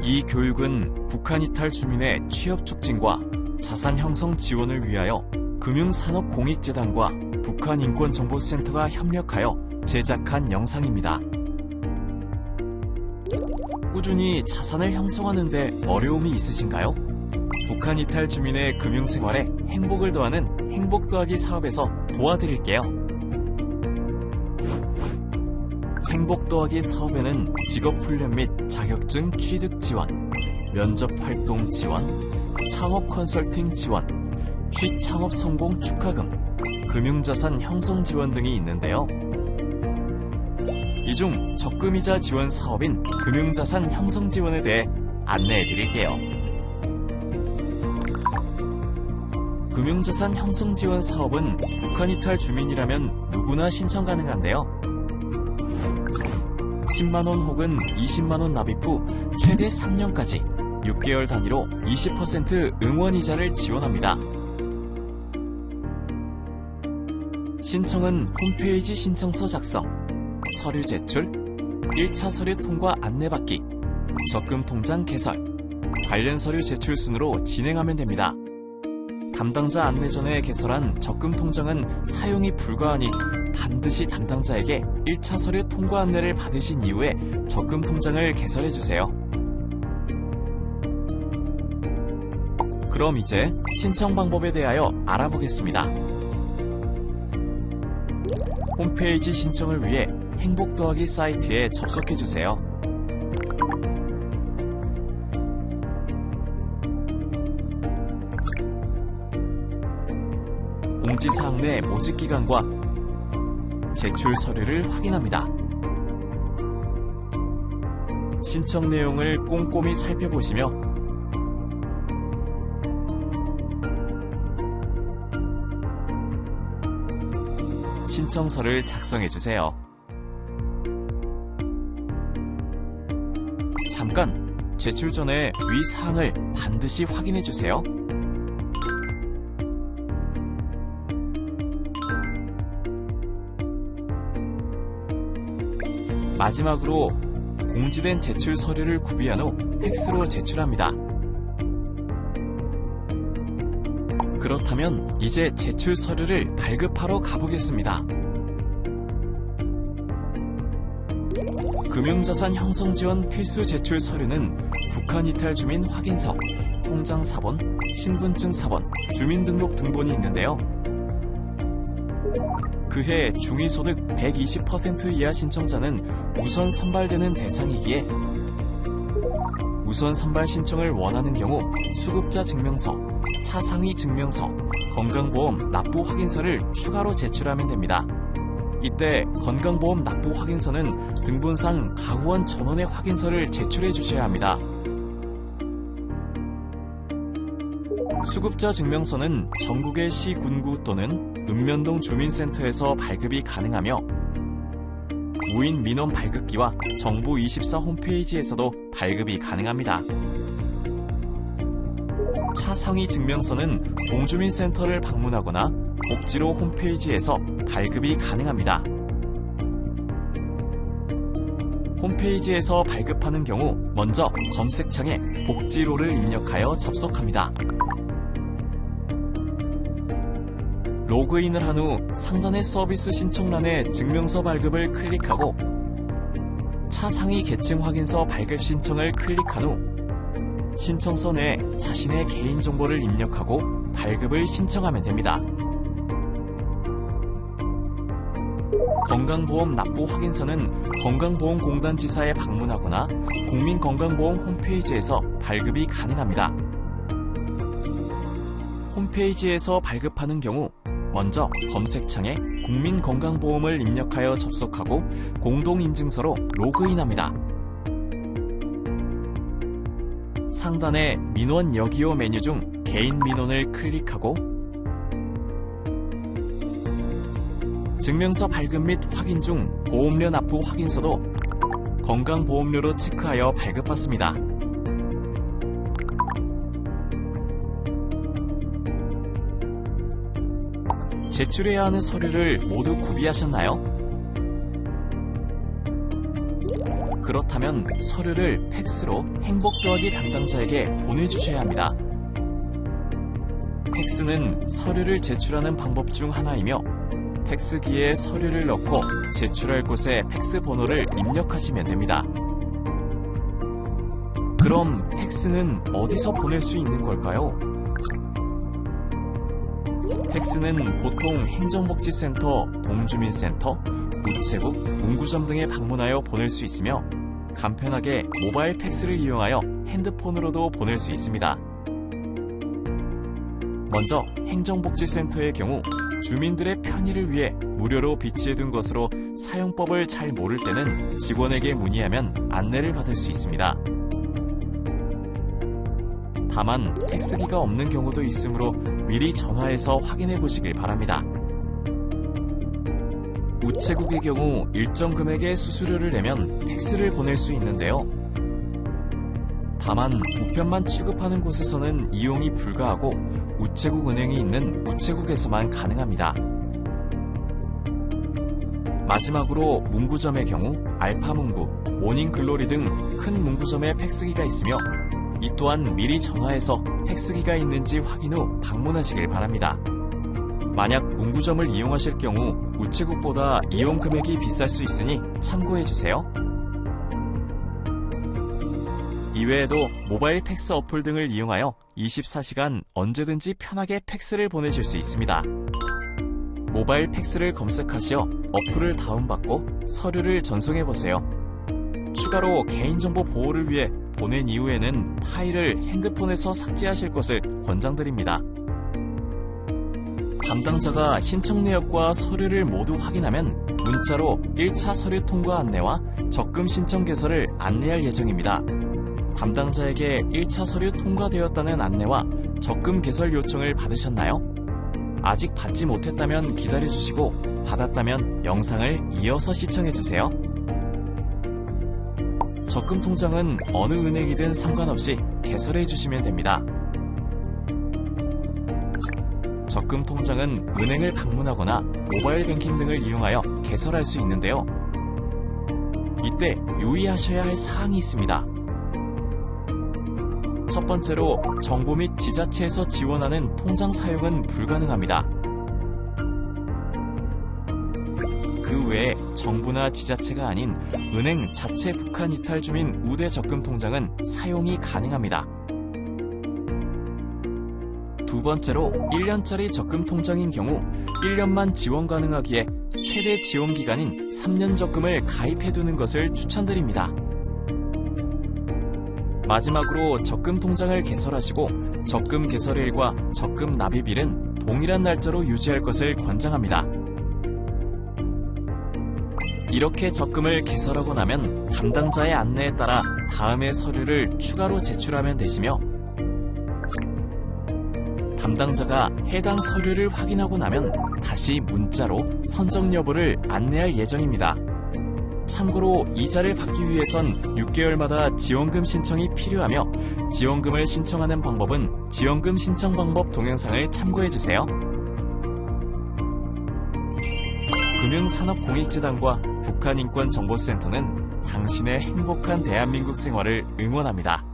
이 교육은 북한 이탈 주민의 취업 촉진과 자산 형성 지원을 위하여 금융산업공익재단과 북한인권정보센터가 협력하여 제작한 영상입니다. 꾸준히 자산을 형성하는 데 어려움이 있으신가요? 북한 이탈 주민의 금융생활에 행복을 더하는 행복 더하기 사업에서 도와드릴게요. 행복 더하기 사업에는 직업훈련 및 자격증 취득 지원, 면접 활동 지원, 창업 컨설팅 지원, 취창업 성공 축하금, 금융자산 형성 지원 등이 있는데요. 이 중 적금이자 지원 사업인 금융자산 형성 지원에 대해 안내해 드릴게요. 금융자산 형성 지원 사업은 북한 이탈 주민이라면 누구나 신청 가능한데요. 10만원 혹은 20만원 납입 후 최대 3년까지 6개월 단위로 20% 응원이자를 지원합니다. 신청은 홈페이지 신청서 작성, 서류 제출, 1차 서류 통과 안내받기, 적금 통장 개설, 관련 서류 제출 순으로 진행하면 됩니다. 담당자 안내 전에 개설한 적금 통장은 사용이 불가하니 반드시 담당자에게 1차 서류 통과 안내를 받으신 이후에 적금 통장을 개설해주세요. 그럼 이제 신청 방법에 대하여 알아보겠습니다. 홈페이지 신청을 위해 행복 더하기 사이트에 접속해주세요. 공지사항 내 모집기간과 제출 서류를 확인합니다. 신청 내용을 꼼꼼히 살펴보시며 신청서를 작성해주세요. 잠깐! 제출 전에 위 사항을 반드시 확인해주세요. 마지막으로 공지된 제출 서류를 구비한 후 팩스로 제출합니다. 그렇다면 이제 제출 서류를 발급하러 가보겠습니다. 금융자산 형성 지원 필수 제출 서류는 북한 이탈 주민 확인서, 통장 사본, 신분증 사본, 주민등록 등본이 있는데요. 그해 중위소득 120% 이하 신청자는 우선 선발되는 대상이기에 우선 선발 신청을 원하는 경우 수급자 증명서, 차상위 증명서, 건강보험 납부 확인서를 추가로 제출하면 됩니다. 이때 건강보험 납부 확인서는 등본상 가구원 전원의 확인서를 제출해 주셔야 합니다. 수급자 증명서는 전국의 시, 군구 또는 읍면동 주민센터에서 발급이 가능하며 무인 민원 발급기와 정부24 홈페이지에서도 발급이 가능합니다. 차상위 증명서는 동주민센터를 방문하거나 복지로 홈페이지에서 발급이 가능합니다. 홈페이지에서 발급하는 경우 먼저 검색창에 복지로를 입력하여 접속합니다. 로그인을 한 후 상단의 서비스 신청란에 증명서 발급을 클릭하고 차상위 계층 확인서 발급 신청을 클릭한 후 신청서 내에 자신의 개인정보를 입력하고 발급을 신청하면 됩니다. 건강보험 납부 확인서는 건강보험공단 지사에 방문하거나 국민건강보험 홈페이지에서 발급이 가능합니다. 홈페이지에서 발급하는 경우 먼저 검색창에 국민건강보험을 입력하여 접속하고 공동인증서로 로그인합니다. 상단의 민원 여기요 메뉴 중 개인 민원을 클릭하고 증명서 발급 및 확인 중 보험료 납부 확인서도 건강보험료로 체크하여 발급받습니다. 제출해야 하는 서류를 모두 구비하셨나요? 그렇다면 서류를 팩스로 행복 더하기 담당자에게 보내주셔야 합니다. 팩스는 서류를 제출하는 방법 중 하나이며 팩스기에 서류를 넣고 제출할 곳에 팩스 번호를 입력하시면 됩니다. 그럼 팩스는 어디서 보낼 수 있는 걸까요? 팩스는 보통 행정복지센터, 동주민센터, 우체국, 문구점 등에 방문하여 보낼 수 있으며 간편하게 모바일 팩스를 이용하여 핸드폰으로도 보낼 수 있습니다. 먼저 행정복지센터의 경우 주민들의 편의를 위해 무료로 비치해둔 것으로 사용법을 잘 모를 때는 직원에게 문의하면 안내를 받을 수 있습니다. 다만 팩스기가 없는 경우도 있으므로 미리 전화해서 확인해 보시길 바랍니다. 우체국의 경우 일정 금액의 수수료를 내면 팩스를 보낼 수 있는데요. 다만 우편만 취급하는 곳에서는 이용이 불가하고 우체국 은행이 있는 우체국에서만 가능합니다. 마지막으로 문구점의 경우 알파문구, 모닝글로리 등 큰 문구점에 팩스기가 있으며 이 또한 미리 전화해서 팩스기가 있는지 확인 후 방문하시길 바랍니다. 만약 문구점을 이용하실 경우 우체국보다 이용 금액이 비쌀 수 있으니 참고해주세요. 이외에도 모바일 팩스 어플 등을 이용하여 24시간 언제든지 편하게 팩스를 보내실 수 있습니다. 모바일 팩스를 검색하시어 어플을 다운받고 서류를 전송해보세요. 추가로 개인정보 보호를 위해 보낸 이후에는 파일을 핸드폰에서 삭제하실 것을 권장드립니다. 담당자가 신청 내역과 서류를 모두 확인하면 문자로 1차 서류 통과 안내와 적금 신청 개설을 안내할 예정입니다. 담당자에게 1차 서류 통과되었다는 안내와 적금 개설 요청을 받으셨나요? 아직 받지 못했다면 기다려주시고 받았다면 영상을 이어서 시청해주세요. 적금 통장은 어느 은행이든 상관없이 개설해주시면 됩니다. 적금 통장은 은행을 방문하거나 모바일 뱅킹 등을 이용하여 개설할 수 있는데요. 이때 유의하셔야 할 사항이 있습니다. 첫 번째로 정부 및 지자체에서 지원하는 통장 사용은 불가능합니다. 그 외에 정부나 지자체가 아닌 은행 자체 북한 이탈 주민 우대 적금 통장은 사용이 가능합니다. 두 번째로 1년짜리 적금 통장인 경우 1년만 지원 가능하기에 최대 지원 기간인 3년 적금을 가입해두는 것을 추천드립니다. 마지막으로 적금 통장을 개설하시고 적금 개설일과 적금 납입일은 동일한 날짜로 유지할 것을 권장합니다. 이렇게 적금을 개설하고 나면 담당자의 안내에 따라 다음의 서류를 추가로 제출하면 되시며 담당자가 해당 서류를 확인하고 나면 다시 문자로 선정 여부를 안내할 예정입니다. 참고로 이자를 받기 위해선 6개월마다 지원금 신청이 필요하며 지원금을 신청하는 방법은 지원금 신청 방법 동영상을 참고해주세요. 금융산업공익재단과 북한인권정보센터는 당신의 행복한 대한민국 생활을 응원합니다.